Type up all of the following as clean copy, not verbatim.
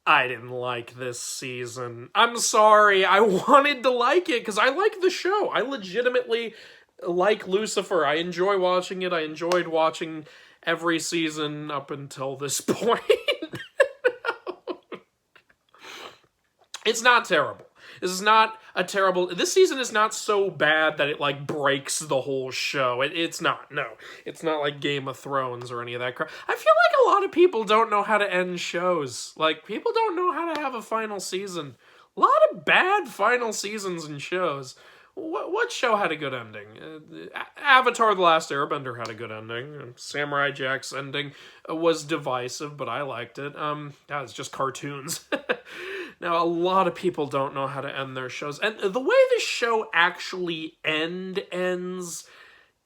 I didn't like this season. I'm sorry. I wanted to like it because I like the show. I legitimately like Lucifer. I enjoy watching it. I enjoyed watching every season up until this point. It's not terrible. This is not a terrible... This season is not so bad that it, like, breaks the whole show. It's not, no. It's not like Game of Thrones or any of that crap. I feel like a lot of people don't know how to end shows. Like, people don't know how to have a final season. A lot of bad final seasons in shows. What show had a good ending? Avatar: The Last Airbender had a good ending. Samurai Jack's ending was divisive, but I liked it. It's just cartoons. Now, a lot of people don't know how to end their shows. And the way the show actually ends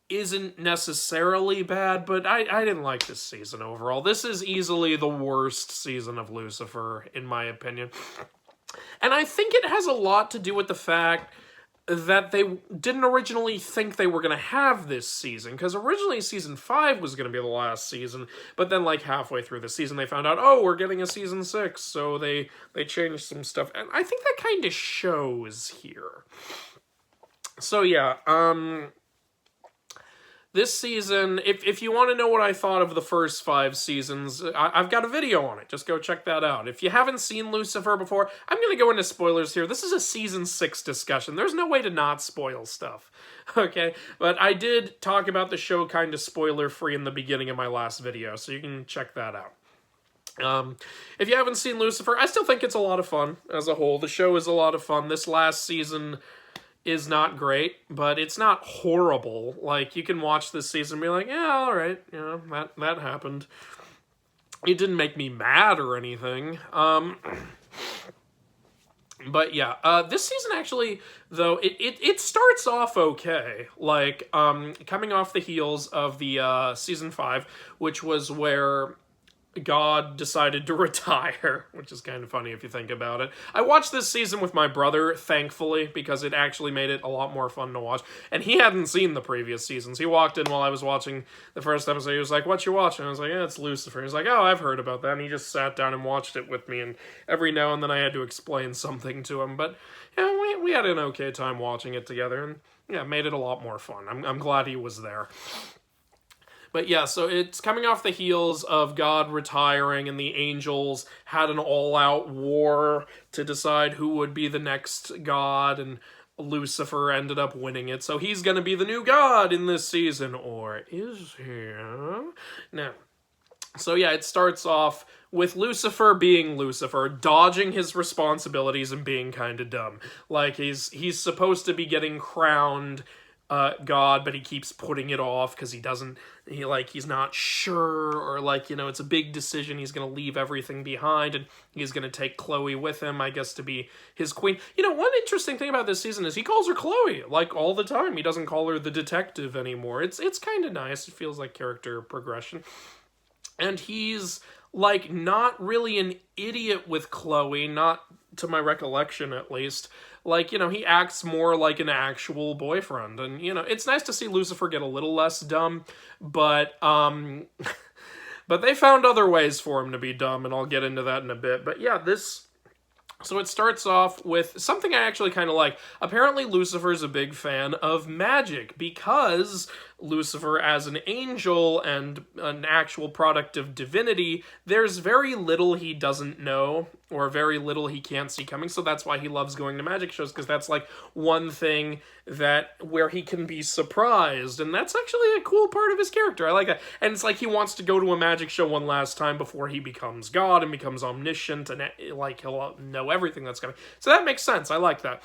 isn't necessarily bad, but I didn't like this season overall. This is easily the worst season of Lucifer, in my opinion. And I think it has a lot to do with the fact that they didn't originally think they were going to have this season, because originally season 5 was going to be the last season, but then like halfway through the season they found out, oh, we're getting a season 6, so they changed some stuff, and I think that kind of shows here. So yeah, this season, if you want to know what I thought of the first 5 seasons, I've got a video on it. Just go check that out. If you haven't seen Lucifer before, I'm going to go into spoilers here. This is a season 6 discussion. There's no way to not spoil stuff, okay? But I did talk about the show kind of spoiler-free in the beginning of my last video, so you can check that out. If you haven't seen Lucifer, I still think it's a lot of fun as a whole. The show is a lot of fun. This last season is not great, but it's not horrible. Like, you can watch this season and be like, yeah, all right, you know, that happened. It didn't make me mad or anything. But yeah, this season actually, though, it starts off okay. Like, coming off the heels of the season 5, which was where God decided to retire, which is kind of funny if you think about it. I watched this season with my brother, thankfully, because it actually made it a lot more fun to watch. And he hadn't seen the previous seasons. He walked in while I was watching the first episode. He was like, "What you watching?" I was like, "Yeah, it's Lucifer." He was like, "Oh, I've heard about that." And he just sat down and watched it with me. And every now and then I had to explain something to him. But yeah, we had an okay time watching it together. And yeah, made it a lot more fun. I'm glad he was there. But yeah, so it's coming off the heels of God retiring, and the angels had an all-out war to decide who would be the next god, and Lucifer ended up winning it. So he's going to be the new god in this season, or is he? No. So yeah, it starts off with Lucifer being Lucifer, dodging his responsibilities and being kind of dumb. Like, he's supposed to be getting crowned God, but he keeps putting it off because he's not sure, or like, you know, it's a big decision. He's going to leave everything behind, and he's going to take Chloe with him, I guess, to be his queen. You know, one interesting thing about this season is he calls her Chloe, like, all the time. He doesn't call her the detective anymore. It's kind of nice. It feels like character progression. And he's, like, not really an idiot with Chloe, not to my recollection, at least. Like, you know, he acts more like an actual boyfriend. And, you know, it's nice to see Lucifer get a little less dumb, but they found other ways for him to be dumb, and I'll get into that in a bit. But yeah, so it starts off with something I actually kind of like. Apparently, Lucifer's a big fan of magic, because Lucifer, as an angel and an actual product of divinity, there's very little he doesn't know, or very little he can't see coming. So that's why he loves going to magic shows, because that's like one thing where he can be surprised, and that's actually a cool part of his character. I like that. And it's like he wants to go to a magic show one last time before he becomes God and becomes omniscient, and like he'll know everything that's coming. So that makes sense. I like that.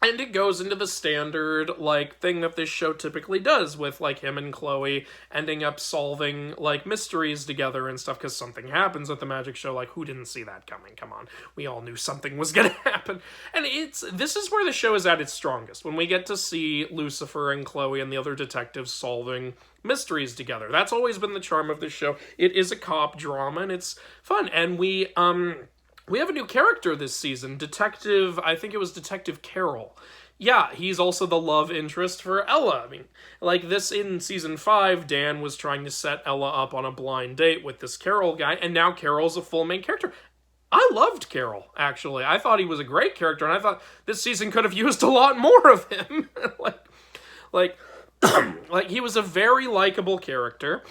And it goes into the standard, like, thing that this show typically does, with, like, him and Chloe ending up solving, like, mysteries together and stuff, because something happens at the magic show. Like, who didn't see that coming? Come on. We all knew something was gonna happen. And this is where the show is at its strongest, when we get to see Lucifer and Chloe and the other detectives solving mysteries together. That's always been the charm of this show. It is a cop drama, and it's fun. And we have a new character this season, I think it was Detective Carroll. Yeah, he's also the love interest for Ella. I mean, like this in season 5, Dan was trying to set Ella up on a blind date with this Carroll guy, and now Carroll's a full main character. I loved Carol, actually. I thought he was a great character, and I thought this season could have used a lot more of him. like, like he was a very likable character.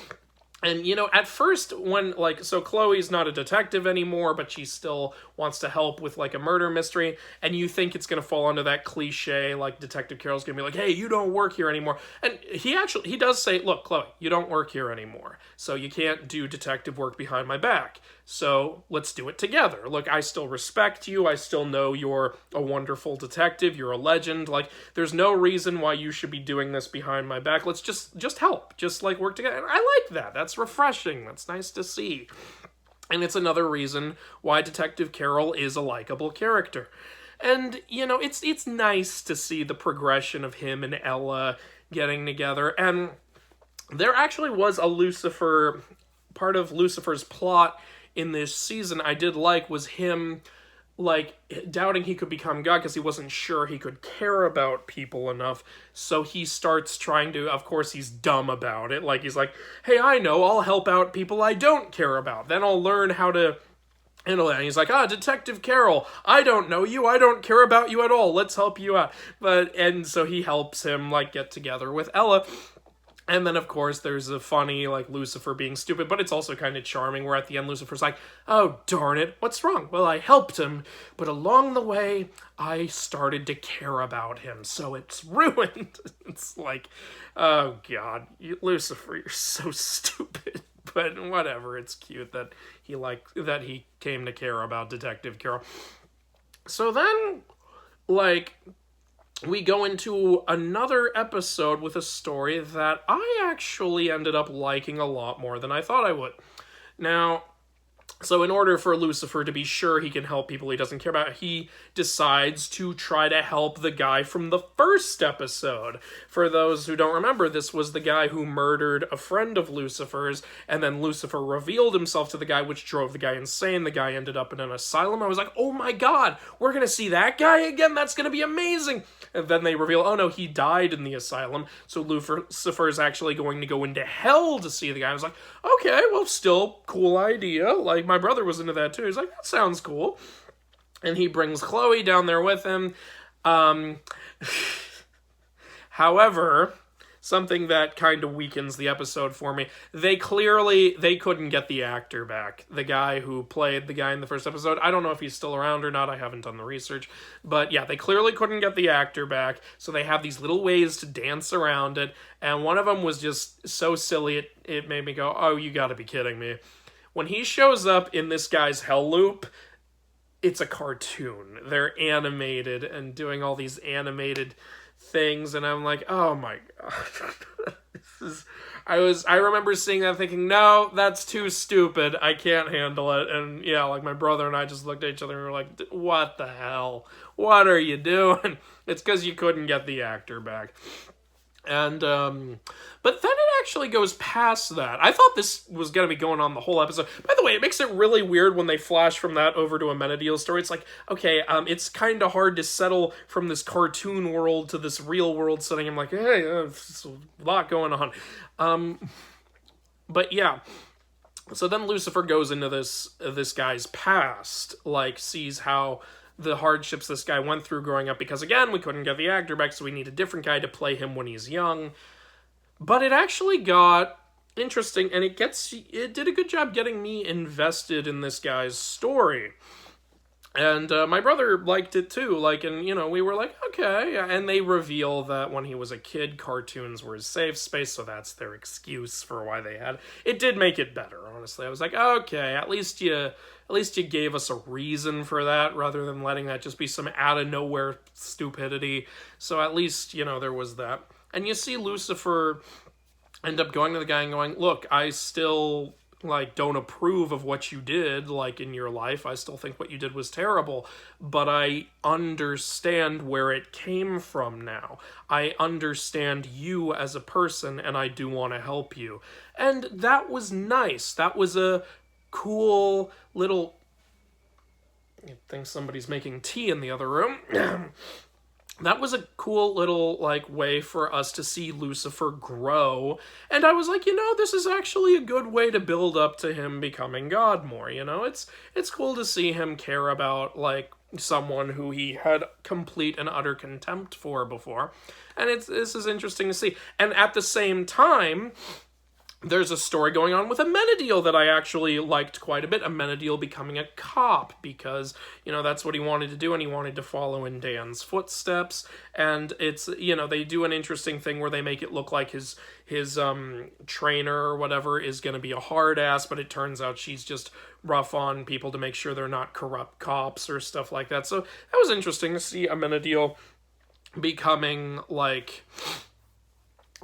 And, you know, at first when, like, so Chloe's not a detective anymore, but she still wants to help with, like, a murder mystery, and you think it's going to fall into that cliche, like, Detective Carol's going to be like, hey, you don't work here anymore. And he does say, look, Chloe, you don't work here anymore, so you can't do detective work behind my back. So let's do it together. Look, I still respect you. I still know you're a wonderful detective. You're a legend. Like, there's no reason why you should be doing this behind my back. Let's just help. Just, like, work together. And I like that. That's refreshing. That's nice to see. And it's another reason why Detective Carol is a likable character. And, you know, it's nice to see the progression of him and Ella getting together. And there actually was a Lucifer, part of Lucifer's plot in this season I did like was him, like, doubting he could become God because he wasn't sure he could care about people enough. So he starts trying to, of course he's dumb about it. Like, he's like, hey, I know, I'll help out people I don't care about. Then I'll learn how to handle it. And he's like, Detective Carol, I don't know you, I don't care about you at all, let's help you out. And so he helps him, like, get together with Ella. And then, of course, there's a funny, like, Lucifer being stupid, but it's also kind of charming, where at the end Lucifer's like, oh, darn it, what's wrong? Well, I helped him, but along the way, I started to care about him, so it's ruined. It's like, oh, God, Lucifer, you're so stupid. But whatever, it's cute that he came to care about Detective Carol. So then, like, we go into another episode with a story that I actually ended up liking a lot more than I thought I would. Now, so in order for Lucifer to be sure he can help people he doesn't care about, he decides to try to help the guy from the first episode. For those who don't remember, this was the guy who murdered a friend of Lucifer's, and then Lucifer revealed himself to the guy, which drove the guy insane. The guy ended up in an asylum. I was like, oh my god, we're gonna see that guy again? That's gonna be amazing! And then they reveal, oh no, he died in the asylum, so Lucifer is actually going to go into hell to see the guy. I was like, okay, well, still, cool idea. Like, my brother was into that too. He's like, that sounds cool. And he brings Chloe down there with him. However, something that kind of weakens the episode for me, they couldn't get the actor back. The guy who played the guy in the first episode. I don't know if he's still around or not. I haven't done the research. But yeah, they clearly couldn't get the actor back. So they have these little ways to dance around it. And one of them was just so silly, it made me go, oh, you gotta be kidding me. When he shows up in this guy's hell loop, it's a cartoon. They're animated and doing all these animated things, and I'm like, oh my god. I remember seeing that thinking, no, that's too stupid. I can't handle it. And yeah, like my brother and I just looked at each other and we were like, what the hell? What are you doing? It's because you couldn't get the actor back. And, but then it actually goes past that. I thought this was going to be going on the whole episode. By the way, it makes it really weird when they flash from that over to a Menadil story. It's like, okay, it's kind of hard to settle from this cartoon world to this real world setting. I'm like, hey, there's a lot going on. But yeah. So then Lucifer goes into this guy's past, like, sees how the hardships this guy went through growing up, because again, we couldn't get the actor back, so we need a different guy to play him when he's young. But it actually got interesting, and it did a good job getting me invested in this guy's story. And my brother liked it too, like, and, you know, we were like, okay, and they reveal that when he was a kid, cartoons were his safe space, so that's their excuse for why they had it. Did make it better, honestly. I was like, okay, at least you gave us a reason for that, rather than letting that just be some out-of-nowhere stupidity. So at least, you know, there was that. And you see Lucifer end up going to the guy and going, look, I still, like, don't approve of what you did, like, in your life. I still think what you did was terrible, but I understand where it came from now. I understand you as a person, and I do want to help you. And that was nice. That was a cool little... I think somebody's making tea in the other room. that was a cool little like way for us to see Lucifer grow. And I was like, this is actually a good way to build up to him becoming God more. It's cool to see him care about like someone who he had complete and utter contempt for before. And this is interesting to see. And at the same time, there's a story going on with Amenadiel that I actually liked quite a bit. Amenadiel becoming a cop because, that's what he wanted to do, and he wanted to follow in Dan's footsteps. And it's, they do an interesting thing where they make it look like his trainer or whatever is going to be a hard ass, but it turns out she's just rough on people to make sure they're not corrupt cops or stuff like that. So that was interesting to see Amenadiel becoming, like,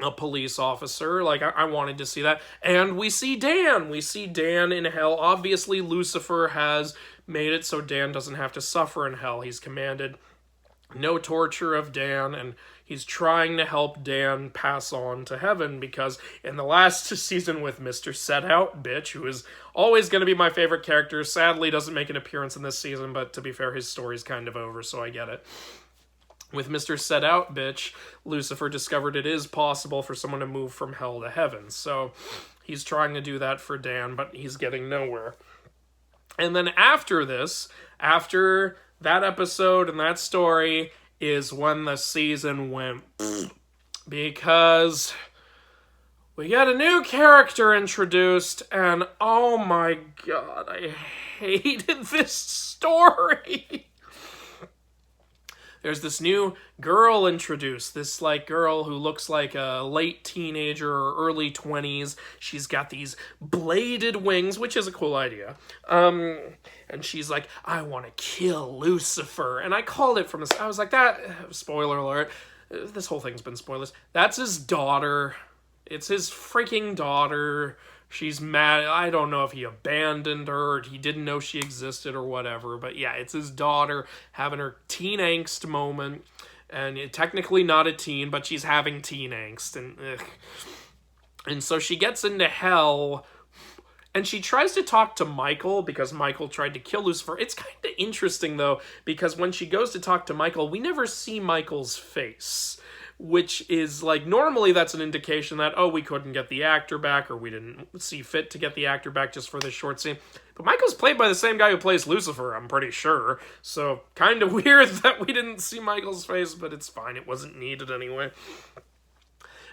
a police officer. Like, I wanted to see that. And we see Dan. We see Dan in hell. Obviously, Lucifer has made it so Dan doesn't have to suffer in hell. He's commanded no torture of Dan, and he's trying to help Dan pass on to heaven, because in the last season with Mr. Set Out Bitch, who is always going to be my favorite character, sadly doesn't make an appearance in this season, but to be fair, his story's kind of over, so I get it. With Mr. Set Out Bitch, Lucifer discovered it is possible for someone to move from hell to heaven. So he's trying to do that for Dan, but he's getting nowhere. And then after this, after that episode and that story, is when the season went because we got a new character introduced, and oh my god, I hated this story. There's this new girl introduced, this, like, girl who looks like a late teenager or early 20s. She's got these bladed wings, which is a cool idea. And she's like, I want to kill Lucifer. And I called it from I was like, that, spoiler alert, this whole thing's been spoilers. That's his daughter. It's his freaking daughter. She's mad. I don't know if he abandoned her or he didn't know she existed or whatever. But yeah, it's his daughter having her teen angst moment. And technically not a teen, but she's having teen angst. And so she gets into hell. And she tries to talk to Michael because Michael tried to kill Lucifer. It's kind of interesting, though, because when she goes to talk to Michael, we never see Michael's face. Which is, like, normally that's an indication that, oh, we couldn't get the actor back, or we didn't see fit to get the actor back just for this short scene. But Michael's played by the same guy who plays Lucifer, I'm pretty sure. So, kind of weird that we didn't see Michael's face, but it's fine. It wasn't needed anyway.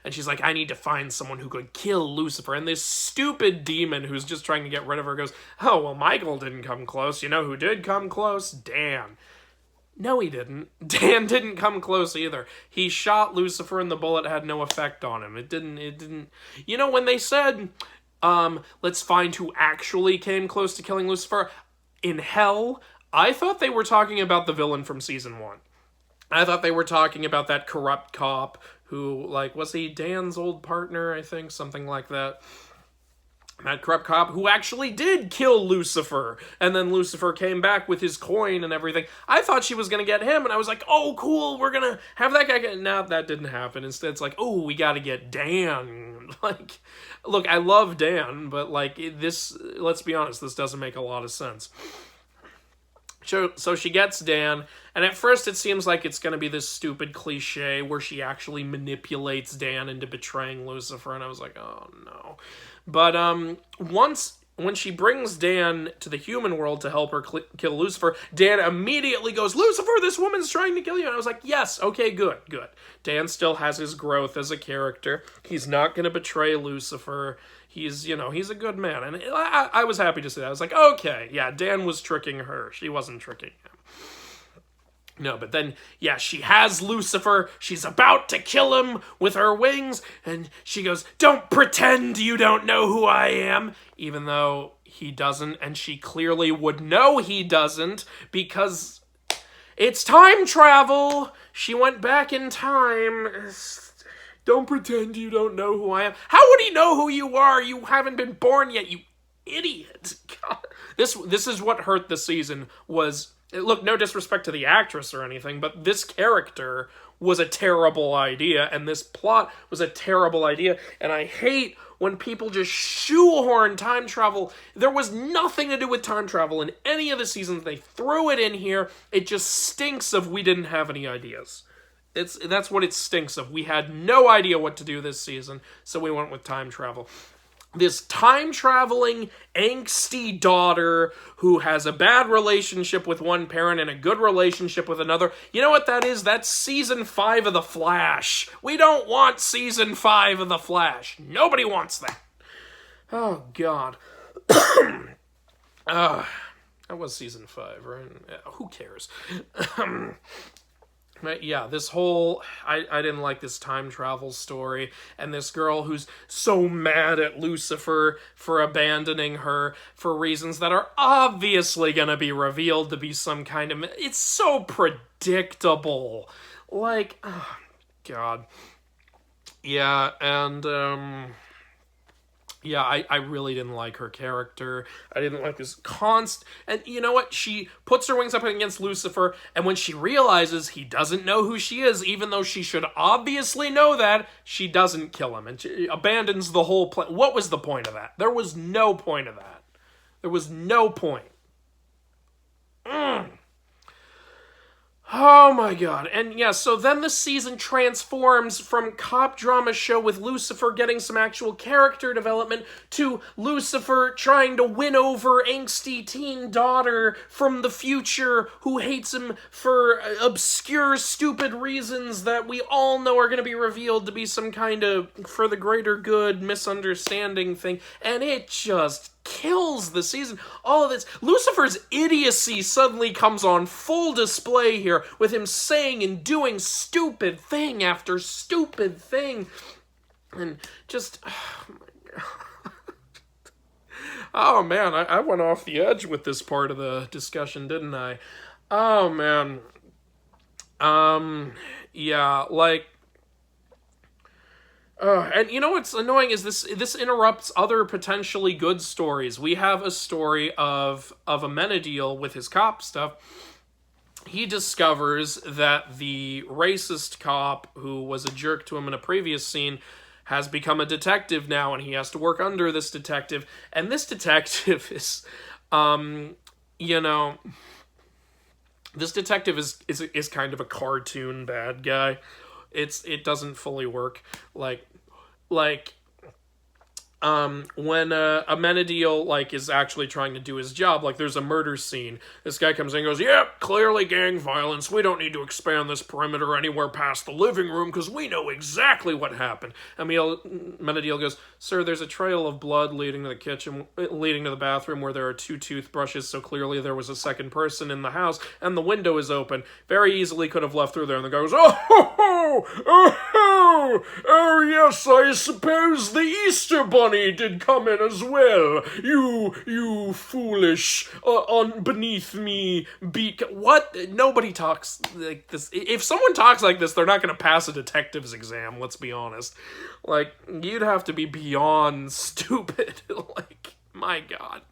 And she's like, I need to find someone who could kill Lucifer. And this stupid demon who's just trying to get rid of her goes, oh, well, Michael didn't come close. You know who did come close? Dan. No, he didn't. Dan didn't come close either. He shot Lucifer and the bullet had no effect on him. It didn't. You know, when they said, let's find who actually came close to killing Lucifer in hell, I thought they were talking about the villain from season 1. I thought they were talking about that corrupt cop who, like, was he Dan's old partner, I think? Something like that. That corrupt cop who actually did kill Lucifer, and then Lucifer came back with his coin and everything. I thought she was going to get him, and I was like, oh, cool, we're going to have that guy get... No, that didn't happen. Instead, it's like, oh, we got to get Dan. Like, look, I love Dan, but, like, this, let's be honest, this doesn't make a lot of sense. So she gets Dan, and at first it seems like it's going to be this stupid cliche where she actually manipulates Dan into betraying Lucifer, and I was like, oh, no. But when she brings Dan to the human world to help her kill Lucifer, Dan immediately goes, Lucifer, this woman's trying to kill you. And I was like, yes, okay, good. Dan still has his growth as a character. He's not going to betray Lucifer. He's a good man. And I was happy to see that. I was like, okay, yeah, Dan was tricking her. She wasn't tricking him. No, but then, yeah, she has Lucifer. She's about to kill him with her wings. And she goes, don't pretend you don't know who I am. Even though he doesn't. And she clearly would know he doesn't. Because it's time travel. She went back in time. Don't pretend you don't know who I am. How would he know who you are? You haven't been born yet, you idiot. God. This is what hurt the season was... Look, no disrespect to the actress or anything, but this character was a terrible idea, and this plot was a terrible idea, and I hate when people just shoehorn time travel. There was nothing to do with time travel in any of the seasons. They threw it in here. It just stinks of we didn't have any ideas. That's what it stinks of. We had no idea what to do this season, so we went with time travel. This time-traveling, angsty daughter who has a bad relationship with one parent and a good relationship with another. You know what that is? That's Season 5 of The Flash. We don't want Season 5 of The Flash. Nobody wants that. Oh, God. That was Season 5, right? Who cares? But yeah, this whole, I didn't like this time travel story, and this girl who's so mad at Lucifer for abandoning her for reasons that are obviously gonna be revealed to be some kind of, it's so predictable. Like, oh, God. Yeah, and, yeah, I really didn't like her character. I didn't like this and you know what? She puts her wings up against Lucifer, and when she realizes he doesn't know who she is, even though she should obviously know that, she doesn't kill him, and she abandons the whole plan. What was the point of that? There was no point of that. There was no point. Oh my God. And yeah, so then the season transforms from cop drama show with Lucifer getting some actual character development to Lucifer trying to win over angsty teen daughter from the future who hates him for obscure, stupid reasons that we all know are going to be revealed to be some kind of for the greater good misunderstanding thing. And it just kills the season. All of this. Lucifer's idiocy suddenly comes on full display here with him saying and doing stupid thing after stupid thing. And just, oh my God. Oh man, I went off the edge with this part of the discussion, didn't I? Oh man. Yeah, like, and you know what's annoying is this interrupts other potentially good stories. We have a story of Amenadiel with his cop stuff. He discovers that the racist cop who was a jerk to him in a previous scene has become a detective now, and he has to work under this detective. And this detective is, you know, this detective is kind of a cartoon bad guy. It doesn't fully work. Like when Amenadiel is actually trying to do his job, there's a murder scene. This guy comes in and goes, "Yep, clearly gang violence. We don't need to expand this perimeter anywhere past the living room because we know exactly what happened." Amenadiel goes, "Sir, there's a trail of blood leading to the kitchen, leading to the bathroom where there are 2 toothbrushes, so clearly there was a second person in the house, and the window is open. Very easily could have left through there." And the guy goes, "Oh, yes, I suppose the Easter Bunny did come in as well. You foolish, beneath me beak." What? Nobody talks like this. If someone talks like this, they're not going to pass a detective's exam, let's be honest. You'd have to be beyond stupid. My God.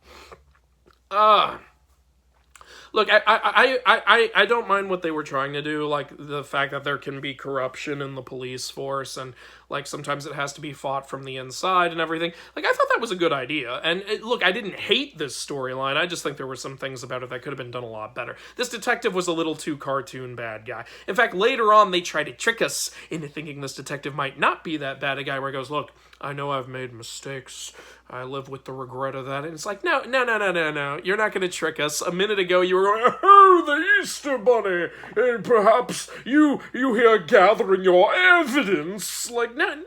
Look, I don't mind what they were trying to do, the fact that there can be corruption in the police force, and sometimes it has to be fought from the inside and everything. I thought that was a good idea. And look, I didn't hate this storyline. I just think there were some things about it that could have been done a lot better. This detective was a little too cartoon bad guy. In fact, later on, they try to trick us into thinking this detective might not be that bad a guy, where he goes, "Look, I know I've made mistakes. I live with the regret of that." And it's no. You're not going to trick us. A minute ago, you were going, "Oh, the Easter Bunny, and perhaps you here gathering your evidence." No,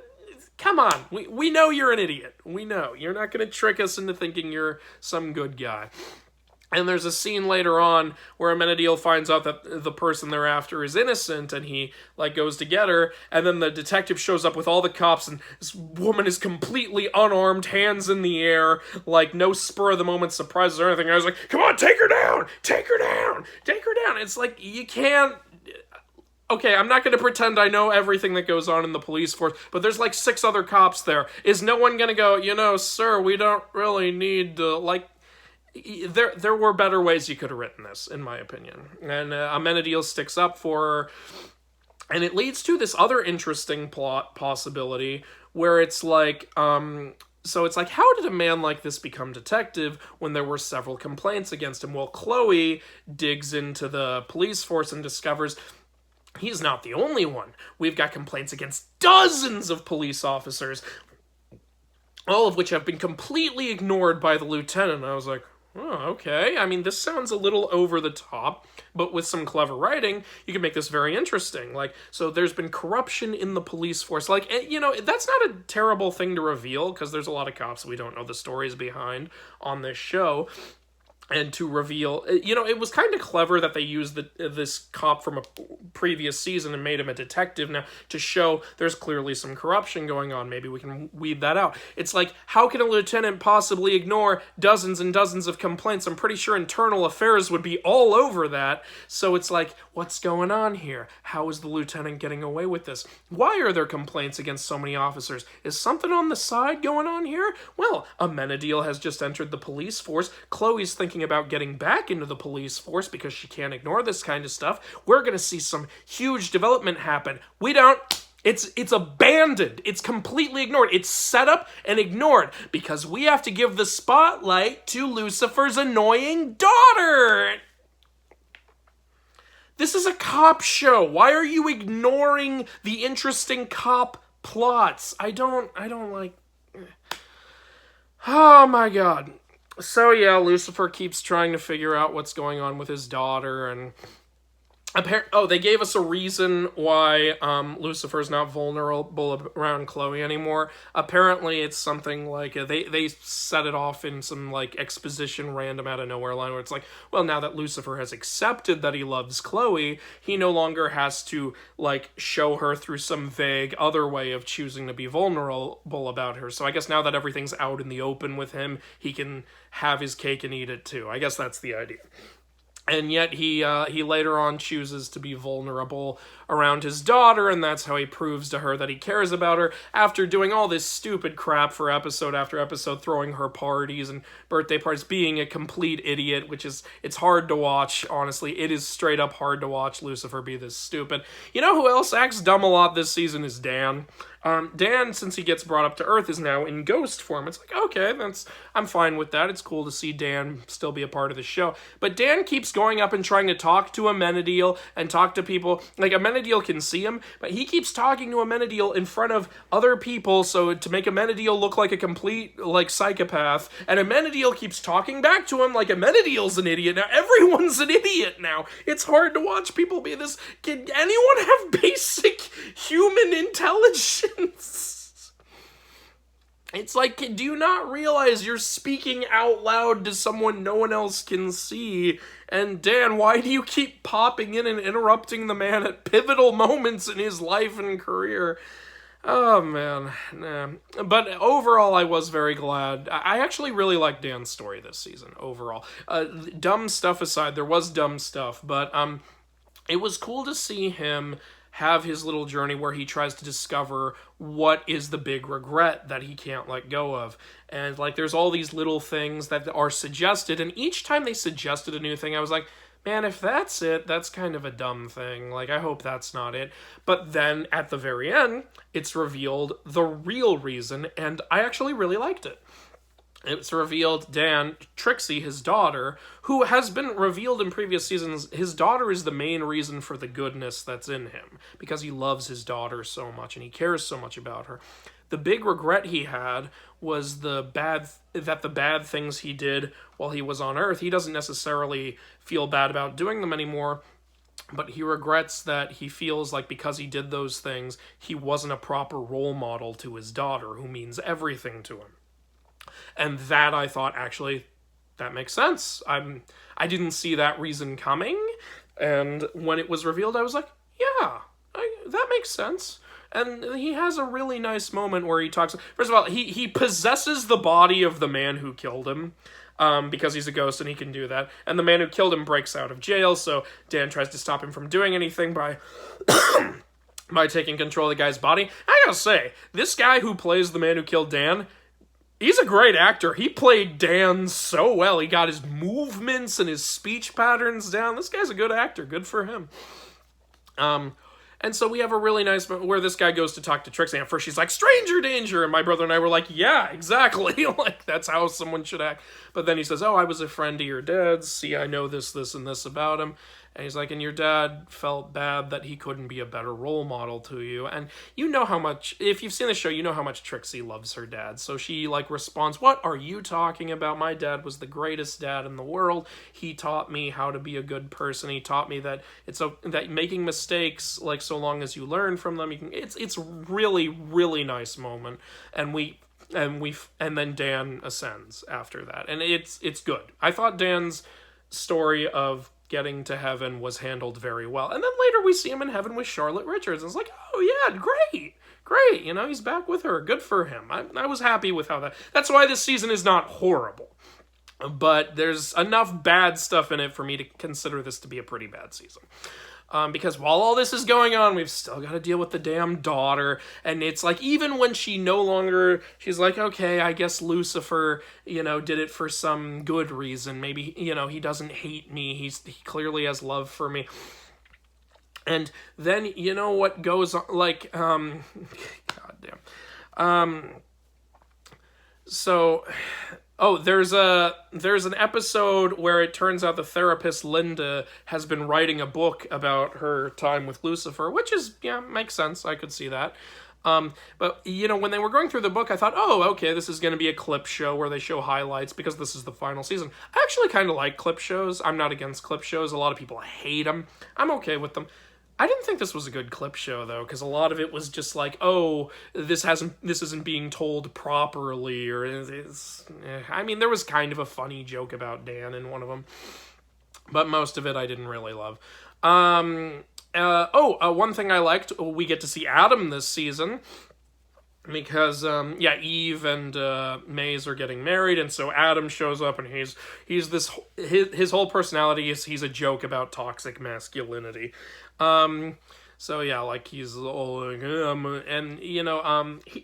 come on. We know you're an idiot. We know. You're not going to trick us into thinking you're some good guy. And there's a scene later on where Amenadiel finds out that the person they're after is innocent, and he, goes to get her, and then the detective shows up with all the cops, and this woman is completely unarmed, hands in the air, no spur-of-the-moment surprises or anything. I was like, "Come on, take her down! Take her down! Take her down!" It's you can't... Okay, I'm not going to pretend I know everything that goes on in the police force, but there's 6 other cops there. Is no one going to go, "Sir, we don't really need to, There were better ways you could have written this, in my opinion. And Amenadiel sticks up for her. And it leads to this other interesting plot possibility where it's so it's how did a man like this become detective when there were several complaints against him? Well, Chloe digs into the police force and discovers he's not the only one. We've got complaints against dozens of police officers, all of which have been completely ignored by the lieutenant. I was like, oh, okay. I mean, this sounds a little over the top, but with some clever writing, you can make this very interesting. Like, so there's been corruption in the police force. Like, you know, that's not a terrible thing to reveal, because there's a lot of cops we don't know the stories behind on this show. And to reveal, you know, it was kind of clever that they used this cop from a previous season and made him a detective now to show there's clearly some corruption going on. Maybe we can weed that out. It's like, how can a lieutenant possibly ignore dozens and dozens of complaints? I'm pretty sure internal affairs would be all over that. So it's like, what's going on here? How is the lieutenant getting away with this? Why are there complaints against so many officers? Is something on the side going on here? Well, Amenadiel has just entered the police force. Chloe's thinking about getting back into the police force because she can't ignore this kind of stuff. We're going to see some huge development happen. We don't. It's abandoned. It's completely ignored. It's set up and ignored because we have to give the spotlight to Lucifer's annoying daughter. This is a cop show. Why are you ignoring the interesting cop plots? I don't like. Oh my god. So yeah, Lucifer keeps trying to figure out what's going on with his daughter, and they gave us a reason why Lucifer's not vulnerable around Chloe anymore. Apparently, it's something like they set it off in some like exposition random out of nowhere line where it's like, well, now that Lucifer has accepted that he loves Chloe, he no longer has to like show her through some vague other way of choosing to be vulnerable about her. So I guess now that everything's out in the open with him, he can have his cake and eat it too. I guess that's the idea. And yet he later on chooses to be vulnerable around his daughter, and that's how he proves to her that he cares about her after doing all this stupid crap for episode after episode, throwing her parties and birthday parties, being a complete idiot, which is, it's hard to watch, honestly. It is straight up hard to watch Lucifer be this stupid. You know who else acts dumb a lot this season is Dan. Dan, since he gets brought up to Earth, is now in ghost form. It's like, okay, I'm fine with that. It's cool to see Dan still be a part of the show. But Dan keeps going up and trying to talk to Amenadiel and talk to people. Like, Amenadiel can see him, but he keeps talking to Amenadiel in front of other people, so to make Amenadiel look like a complete, like, psychopath. And Amenadiel keeps talking back to him like Amenadiel's an idiot. Now, everyone's an idiot now. It's hard to watch people be this. Can anyone have basic human intelligence? It's like, do you not realize you're speaking out loud to someone no one else can see? And Dan, why do you keep popping in and interrupting the man at pivotal moments in his life and career? Oh, man. Nah. But overall, I was very glad. I actually really liked Dan's story this season, overall. Dumb stuff aside, there was dumb stuff, but it was cool to see him have his little journey where he tries to discover what is the big regret that he can't let go of. And, like, there's all these little things that are suggested, and each time they suggested a new thing, I was like, man, if that's it, that's kind of a dumb thing. Like, I hope that's not it. But then, at the very end, it's revealed the real reason, and I actually really liked it. It's revealed Trixie, his daughter, who has been revealed in previous seasons, his daughter is the main reason for the goodness that's in him, because he loves his daughter so much and he cares so much about her. The big regret he had was the bad things he did while he was on Earth, he doesn't necessarily feel bad about doing them anymore, but he regrets that he feels like because he did those things, he wasn't a proper role model to his daughter, who means everything to him. And that, I thought, actually, that makes sense. I didn't see that reason coming, and when it was revealed, I was like, yeah, that makes sense. And he has a really nice moment where he talks... First of all, he possesses the body of the man who killed him, because he's a ghost and he can do that. And the man who killed him breaks out of jail, so Dan tries to stop him from doing anything by... by taking control of the guy's body. I gotta say, this guy who plays the man who killed Dan... He's a great actor. He played Dan so well. He got his movements and his speech patterns down. This guy's a good actor. Good for him. And so we have a really nice moment where this guy goes to talk to Trixie. And first she's like, stranger danger. And my brother and I were like, yeah, exactly. Like, that's how someone should act. But then he says, oh, I was a friend of your dad's. See, I know this, and this about him. And he's like, and your dad felt bad that he couldn't be a better role model to you. And you know how much, if you've seen the show, you know how much Trixie loves her dad. So she like responds, what are you talking about? My dad was the greatest dad in the world. He taught me how to be a good person. He taught me that that making mistakes, like so long as you learn from them, you can, it's really, really nice moment. And then Dan ascends after that. And it's good. I thought Dan's story of getting to heaven was handled very well. And then later we see him in heaven with Charlotte Richards. And it's like, oh yeah, great. You know, he's back with her. Good for him. I was happy with how that's why this season is not horrible. But there's enough bad stuff in it for me to consider this to be a pretty bad season. Because while all this is going on, we've still got to deal with the damn daughter. And it's like, even when she's like, okay, I guess Lucifer, did it for some good reason. Maybe, he doesn't hate me. He clearly has love for me. And then, what goes on, like, goddamn. So... Oh, there's an episode where it turns out the therapist Linda has been writing a book about her time with Lucifer, which is, makes sense. I could see that. But, when they were going through the book, I thought, oh, okay, this is going to be a clip show where they show highlights because this is the final season. I actually kind of like clip shows. I'm not against clip shows. A lot of people hate them. I'm okay with them. I didn't think this was a good clip show, though, because a lot of it was just like, oh, this isn't being told properly, or I mean, there was kind of a funny joke about Dan in one of them, but most of it I didn't really love. One thing I liked, we get to see Adam this season, because Eve and Maze are getting married, and so Adam shows up, and his whole personality is he's a joke about toxic masculinity. So yeah, like he's all like,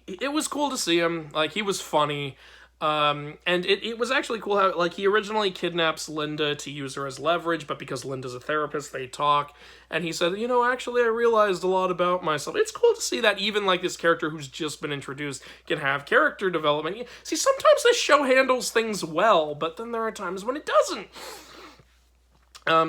it was cool to see him. Like he was funny. And it was actually cool how, like, he originally kidnaps Linda to use her as leverage, but because Linda's a therapist, they talk. And he said, actually, I realized a lot about myself. It's cool to see that even, like, this character who's just been introduced can have character development. See, sometimes this show handles things well, but then there are times when it doesn't.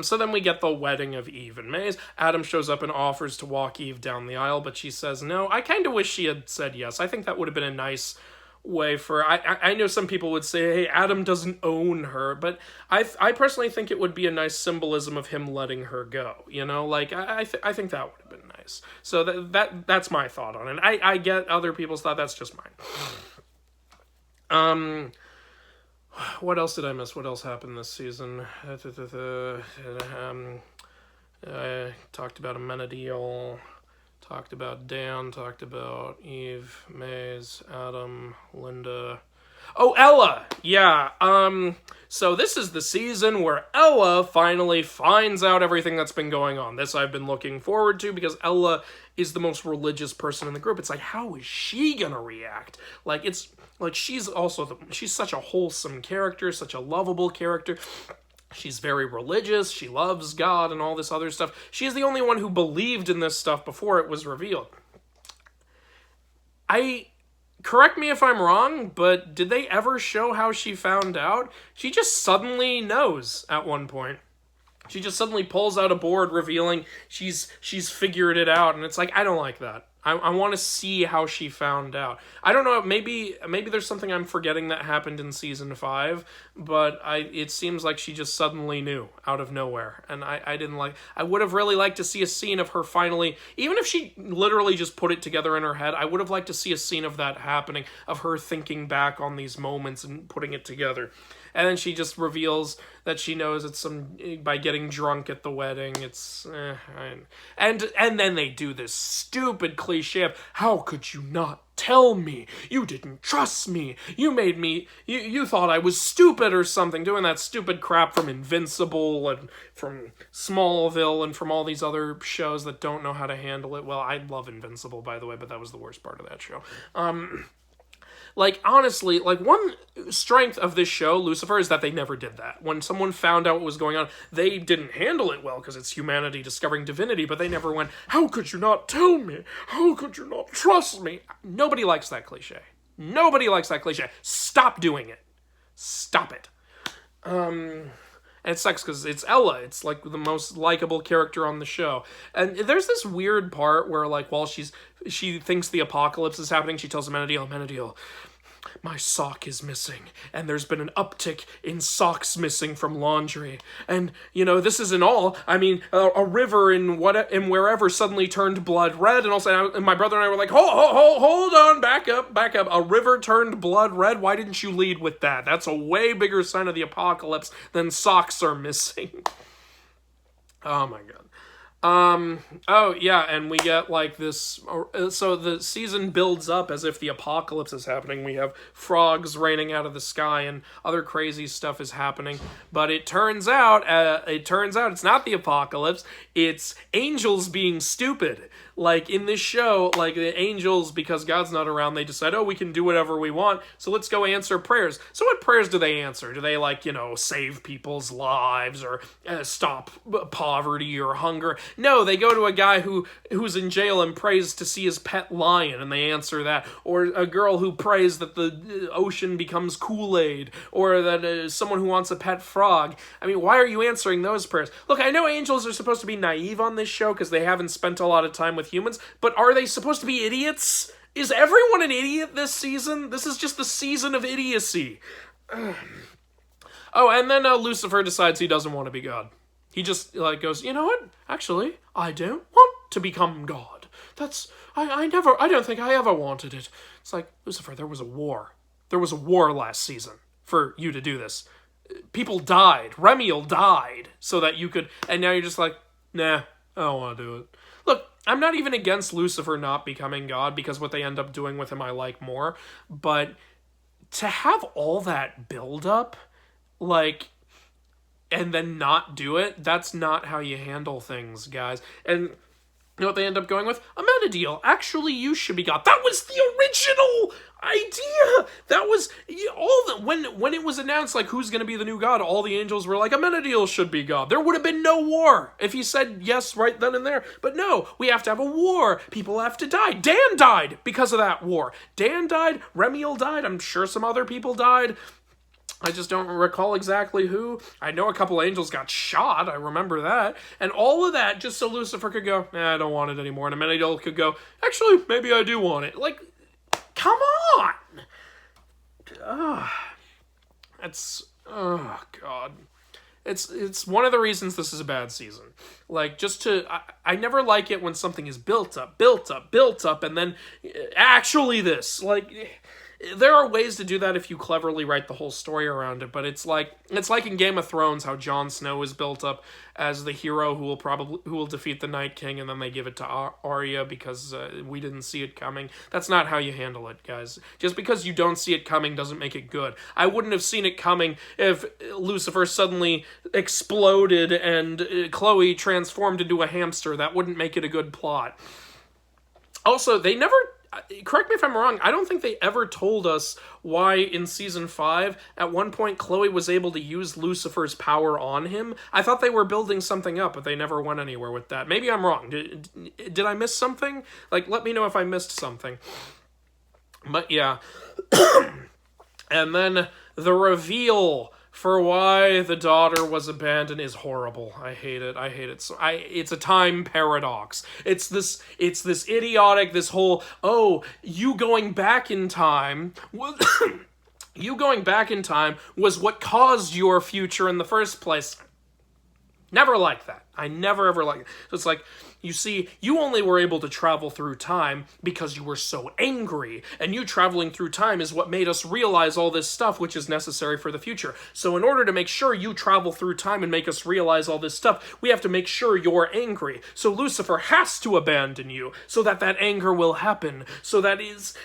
So then we get the wedding of Eve and Maze. Adam shows up and offers to walk Eve down the aisle, but she says no. I kind of wish she had said yes. I think that would have been a nice way for... I know some people would say, hey, Adam doesn't own her, but I personally think it would be a nice symbolism of him letting her go, Like, I think that would have been nice. So that's my thought on it. I get other people's thought, that's just mine. What else did I miss? What else happened this season? I talked about Amenadiel, talked about Dan, talked about Eve, Maze, Adam, Linda. Oh, Ella! Yeah, so this is the season where Ella finally finds out everything that's been going on. This I've been looking forward to because Ella is the most religious person in the group. It's like, how is she gonna react? Like, it's... Like, she's such a wholesome character, such a lovable character. She's very religious, she loves God and all this other stuff. She is the only one who believed in this stuff before it was revealed. Correct me if I'm wrong, but did they ever show how she found out? She just suddenly knows at one point. She just suddenly pulls out a board revealing she's figured it out, and it's like, I don't like that. I want to see how she found out. I don't know, maybe there's something I'm forgetting that happened in season 5, but it seems like she just suddenly knew out of nowhere, and I didn't like... I would have really liked to see a scene of her finally, even if she literally just put it together in her head, I would have liked to see a scene of that happening, of her thinking back on these moments and putting it together. And then she just reveals that she knows it's by getting drunk at the wedding. It's and then they do this stupid cliche of, how could you not tell me? You didn't trust me. You made me... You thought I was stupid or something, doing that stupid crap from Invincible and from Smallville and from all these other shows that don't know how to handle it. Well, I love Invincible, by the way, but that was the worst part of that show. Like, honestly, like, one strength of this show, Lucifer, is that they never did that. When someone found out what was going on, they didn't handle it well, because it's humanity discovering divinity, but they never went, how could you not tell me? How could you not trust me? Nobody likes that cliche. Nobody likes that cliche. Stop doing it. Stop it. And it sucks because it's Ella. It's like the most likable character on the show. And there's this weird part where like while she thinks the apocalypse is happening, she tells Amenadiel, my sock is missing, and there's been an uptick in socks missing from laundry. And, this isn't all. I mean, a river in wherever suddenly turned blood red, and also and my brother and I were like, hold on, back up. A river turned blood red? Why didn't you lead with that? That's a way bigger sign of the apocalypse than socks are missing. Oh my god. Oh yeah, and we get like this, so the season builds up as if the apocalypse is happening. We have frogs raining out of the sky and other crazy stuff is happening, but it turns out it's not the apocalypse, it's angels being stupid. Like in this show, like the angels, because God's not around, they decide, we can do whatever we want, so let's go answer prayers. So what prayers do they answer? Do they save people's lives or stop poverty or hunger? No, they go to a guy who's in jail and prays to see his pet lion, and they answer that. Or a girl who prays that the ocean becomes Kool-Aid, or that someone who wants a pet frog. I mean, why are you answering those prayers? Look, I know angels are supposed to be naive on this show because they haven't spent a lot of time with humans, but are they supposed to be idiots? Is everyone an idiot this season? This is just the season of idiocy. Oh, and then Lucifer decides he doesn't want to be God. He just goes, you know what? Actually, I don't want to become God. I don't think I ever wanted it. It's like, Lucifer, there was a war. There was a war last season for you to do this. People died. Remiel died so that you could, and now you're just like, nah, I don't want to do it. Look, I'm not even against Lucifer not becoming God because what they end up doing with him I like more, but to have all that build-up, and then not do it, that's not how you handle things, guys. And you know what they end up going with? Amenadiel, actually you should be God. That was the original idea! That was when it was announced, who's gonna be the new God, all the angels were like, Amenadiel should be God. There would have been no war if he said yes right then and there. But no, we have to have a war. People have to die. Dan died because of that war. Dan died, Remiel died, I'm sure some other people died. I just don't recall exactly who. I know a couple angels got shot. I remember that. And all of that just so Lucifer could go, I don't want it anymore. And Amenadiel could go, actually, maybe I do want it. Come on! Oh, God. It's one of the reasons this is a bad season. I never like it when something is built up, and then actually this. There are ways to do that if you cleverly write the whole story around it, but it's like in Game of Thrones how Jon Snow is built up as the hero who will defeat the Night King, and then they give it to Arya because we didn't see it coming. That's not how you handle it, guys. Just because you don't see it coming doesn't make it good. I wouldn't have seen it coming if Lucifer suddenly exploded and Chloe transformed into a hamster. That wouldn't make it a good plot. Also, they never... Correct me if I'm wrong, I don't think they ever told us why in Season 5, at one point, Chloe was able to use Lucifer's power on him. I thought they were building something up, but they never went anywhere with that. Maybe I'm wrong. Did I miss something? Let me know if I missed something. But yeah. And then the reveal for why the daughter was abandoned is horrible. I hate it. So it's a time paradox. It's this idiotic, this whole, you going back in time was you going back in time was what caused your future in the first place. Never liked that. I never ever liked it. So it's like, you see, you only were able to travel through time because you were so angry, and you traveling through time is what made us realize all this stuff which is necessary for the future. So in order to make sure you travel through time and make us realize all this stuff, we have to make sure you're angry. So Lucifer has to abandon you so that anger will happen. So that is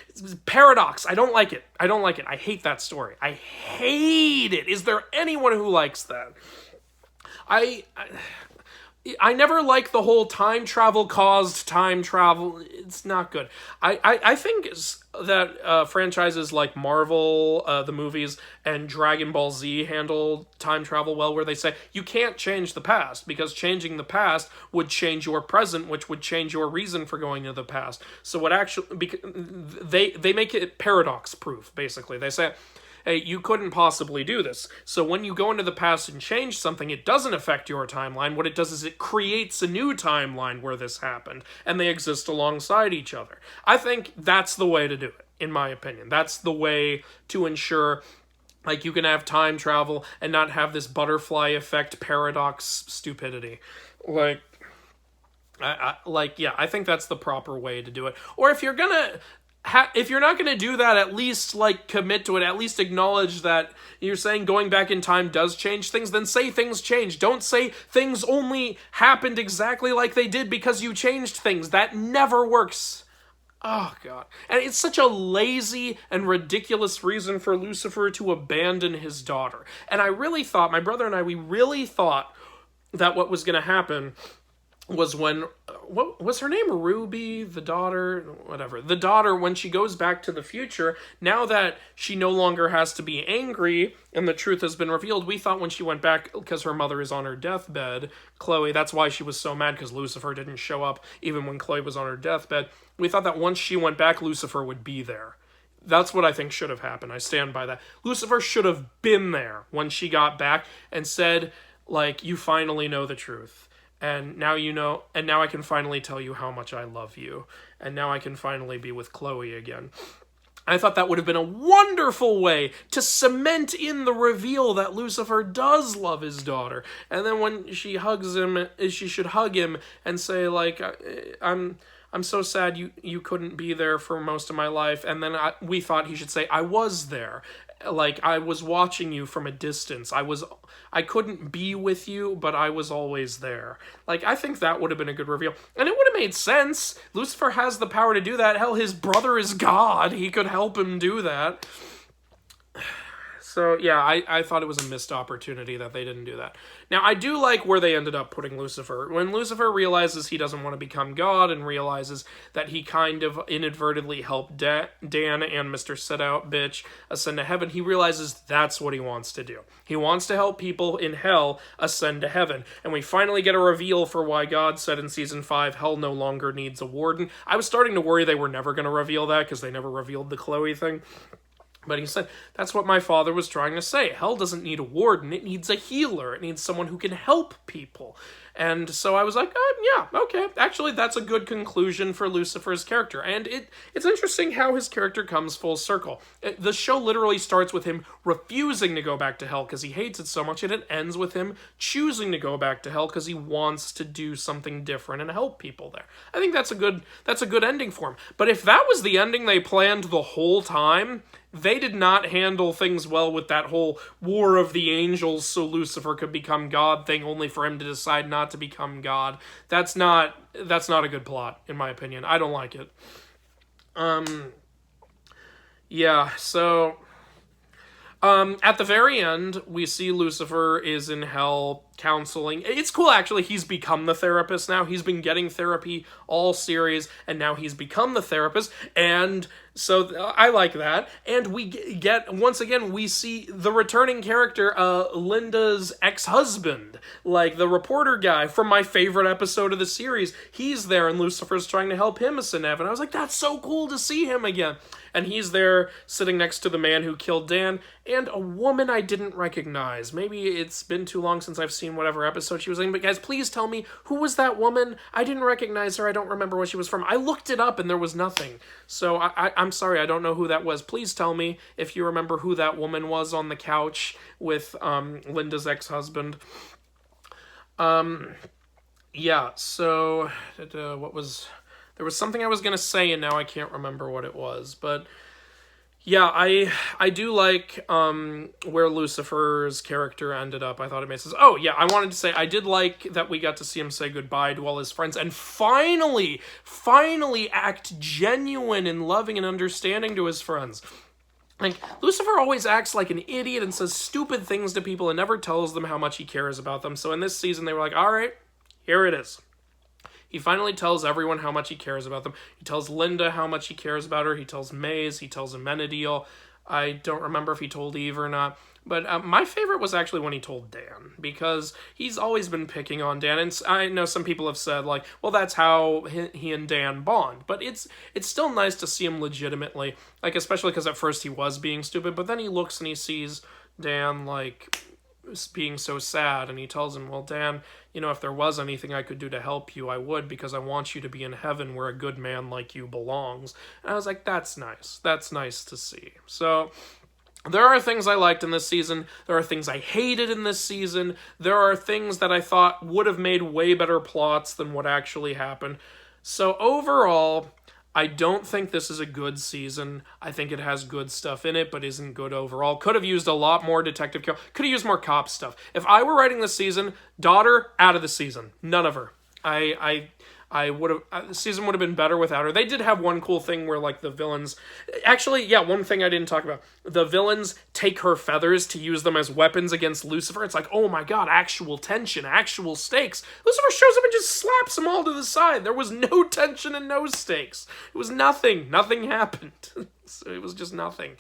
paradox. I don't like it. I hate that story. I hate it. Is there anyone who likes that? I never like the whole time travel caused time travel. It's not good. I think that franchises like Marvel, the movies, and Dragon Ball Z handle time travel well, where they say you can't change the past because changing the past would change your present, which would change your reason for going to the past. So what actually, they make it paradox proof, basically. They say, hey, you couldn't possibly do this. So when you go into the past and change something, it doesn't affect your timeline. What it does is it creates a new timeline where this happened, and they exist alongside each other. I think that's the way to do it, in my opinion. That's the way to ensure, like, you can have time travel and not have this butterfly effect paradox stupidity. Like, I think that's the proper way to do it. Or if you're gonna, if you're not gonna do that, at least like commit to it. At least acknowledge that you're saying going back in time does change things. Then say things change. Don't say things only happened exactly like they did because you changed things. That never works. Oh, God. And it's such a lazy and ridiculous reason for Lucifer to abandon his daughter. And I really thought, my brother and I, we really thought that what was going to happen was when, what was her name? Ruby, the daughter, whatever. The daughter, when she goes back to the future, now that she no longer has to be angry and the truth has been revealed, we thought when she went back, because her mother is on her deathbed, Chloe, that's why she was so mad, because Lucifer didn't show up even when Chloe was on her deathbed. We thought that once she went back, Lucifer would be there. That's what I think should have happened. I stand by that. Lucifer should have been there when she got back and said, like, you finally know the truth. And now you know, and now I can finally tell you how much I love you. And now I can finally be with Chloe again. I thought that would have been a wonderful way to cement in the reveal that Lucifer does love his daughter. And then when she hugs him, she should hug him and say, like, I'm so sad you couldn't be there for most of my life. And then we thought he should say, I was there. Like, I was watching you from a distance. I couldn't be with you, but I was always there. Like, I think that would have been a good reveal. And it would have made sense. Lucifer has the power to do that. Hell, his brother is God. He could help him do that. So, yeah, I thought it was a missed opportunity that they didn't do that. Now, I do like where they ended up putting Lucifer. When Lucifer realizes he doesn't want to become God and realizes that he kind of inadvertently helped Dan and Mr. Sit-Out Bitch ascend to heaven, he realizes that's what he wants to do. He wants to help people in hell ascend to heaven. And we finally get a reveal for why God said in Season 5, hell no longer needs a warden. I was starting to worry they were never going to reveal that because they never revealed the Chloe thing. But he said, that's what my father was trying to say. Hell doesn't need a warden. It needs a healer. It needs someone who can help people. And so I was like, yeah, okay. Actually, that's a good conclusion for Lucifer's character. And it's interesting how his character comes full circle. The show literally starts with him refusing to go back to hell because he hates it so much, and it ends with him choosing to go back to hell because he wants to do something different and help people there. I think that's a good ending for him. But if that was the ending they planned the whole time, they did not handle things well with that whole War of the Angels so Lucifer could become God thing only for him to decide not to become God. That's not a good plot, in my opinion. I don't like it. Yeah, so at the very end, we see Lucifer is in hell counseling. It's cool, actually. He's become the therapist now. He's been getting therapy all series, and now he's become the therapist, and so I like that. And we get, once again, we see the returning character, Linda's ex-husband, like the reporter guy from my favorite episode of the series. He's there, and Lucifer's trying to help him ascend to heaven. I was like, that's so cool to see him again. And he's there sitting next to the man who killed Dan, and a woman I didn't recognize. Maybe it's been too long since I've seen whatever episode she was in, but guys, please tell me, who was that woman? I didn't recognize her. I don't remember where she was from. I looked it up and there was nothing. So I'm sorry, I don't know who that was. Please tell me if you remember who that woman was on the couch with Linda's ex-husband. Yeah, so what was... There was something I was going to say, and now I can't remember what it was. But, yeah, I do like where Lucifer's character ended up. I thought it made sense. Oh, yeah, I wanted to say, I did like that we got to see him say goodbye to all his friends, and finally act genuine and loving and understanding to his friends. Like, Lucifer always acts like an idiot and says stupid things to people and never tells them how much he cares about them. So in this season, they were like, all right, here it is. He finally tells everyone how much he cares about them. He tells Linda how much he cares about her. He tells Maze. He tells Amenadiel. I don't remember if he told Eve or not. But my favorite was actually when he told Dan, because he's always been picking on Dan, and I know some people have said, like, well, that's how he and Dan bond. But it's still nice to see him legitimately, like, especially because at first he was being stupid, but then he looks and he sees Dan, like, being so sad, and he tells him, well, Dan, you know, if there was anything I could do to help you, I would, because I want you to be in heaven where a good man like you belongs. And I was like, that's nice. That's nice to see. So there are things I liked in this season. There are things I hated in this season. There are things that I thought would have made way better plots than what actually happened. So overall, I don't think this is a good season. I think it has good stuff in it, but isn't good overall. Could have used a lot more detective kill. Could have used more cop stuff. If I were writing this season, daughter, out of the season. None of her. I would have, the season would have been better without her. They did have one cool thing where, like, the villains, actually, yeah, one thing I didn't talk about. The villains take her feathers to use them as weapons against Lucifer. It's like, oh my god, actual tension, actual stakes. Lucifer shows up and just slaps them all to the side. There was no tension and no stakes. It was nothing. Nothing happened. So it was just nothing.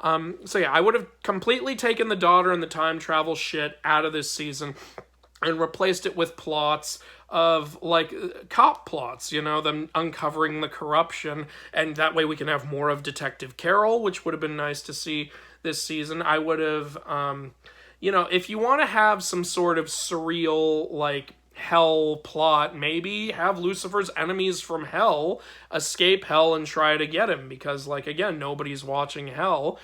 So yeah, I would have completely taken the daughter and the time travel shit out of this season and replaced it with plots of, like, cop plots, you know, them uncovering the corruption, and that way we can have more of Detective Carol, which would have been nice to see this season. I would have, you know, if you want to have some sort of surreal, like, hell plot, maybe have Lucifer's enemies from hell escape hell and try to get him, because, like, again, nobody's watching hell,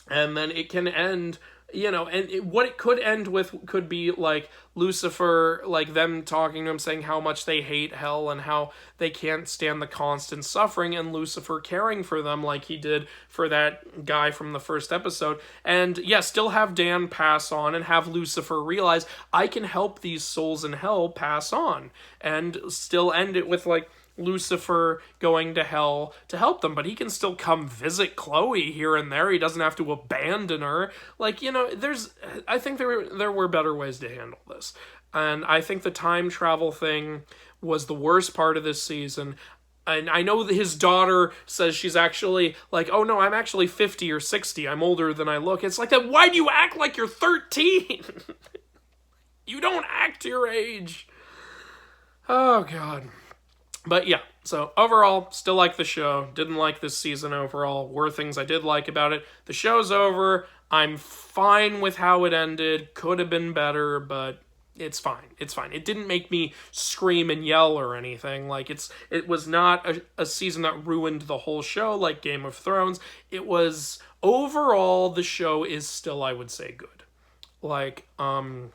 and then it can end, you know, and what it could end with could be, like, Lucifer, like, them talking to him, saying how much they hate hell and how they can't stand the constant suffering, and Lucifer caring for them like he did for that guy from the first episode. And, yeah, still have Dan pass on and have Lucifer realize, I can help these souls in hell pass on. And still end it with, like, Lucifer going to hell to help them, but he can still come visit Chloe here and there. He doesn't have to abandon her. Like, you know, I think there were better ways to handle this. And I think the time travel thing was the worst part of this season. And I know that his daughter says she's actually like, oh no, I'm actually 50 or 60. I'm older than I look. It's like that. Why do you act like you're 13? You don't act your age. Oh, God. But yeah, so overall, still like the show. Didn't like this season overall. Were things I did like about it. The show's over. I'm fine with how it ended. Could have been better, but it's fine. It's fine. It didn't make me scream and yell or anything. Like, it was not a season that ruined the whole show like Game of Thrones. It was, overall, the show is still, I would say, good. Like, and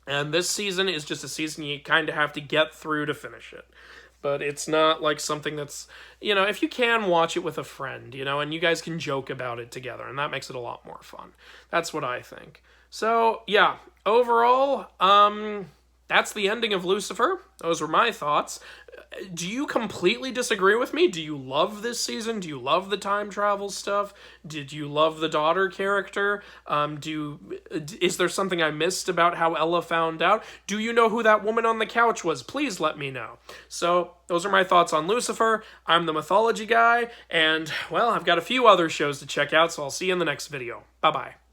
this season is just a season you kind of have to get through to finish it. But it's not like something that's, you know, if you can watch it with a friend, you know, and you guys can joke about it together, and that makes it a lot more fun. That's what I think. So, yeah, overall, that's the ending of Lucifer. Those were my thoughts. Do you completely disagree with me? Do you love this season? Do you love the time travel stuff? Did you love the daughter character? Is there something I missed about how Ella found out? Do you know who that woman on the couch was? Please let me know. So, those are my thoughts on Lucifer. I'm the Mythology Guy, and, well, I've got a few other shows to check out, so I'll see you in the next video. Bye-bye.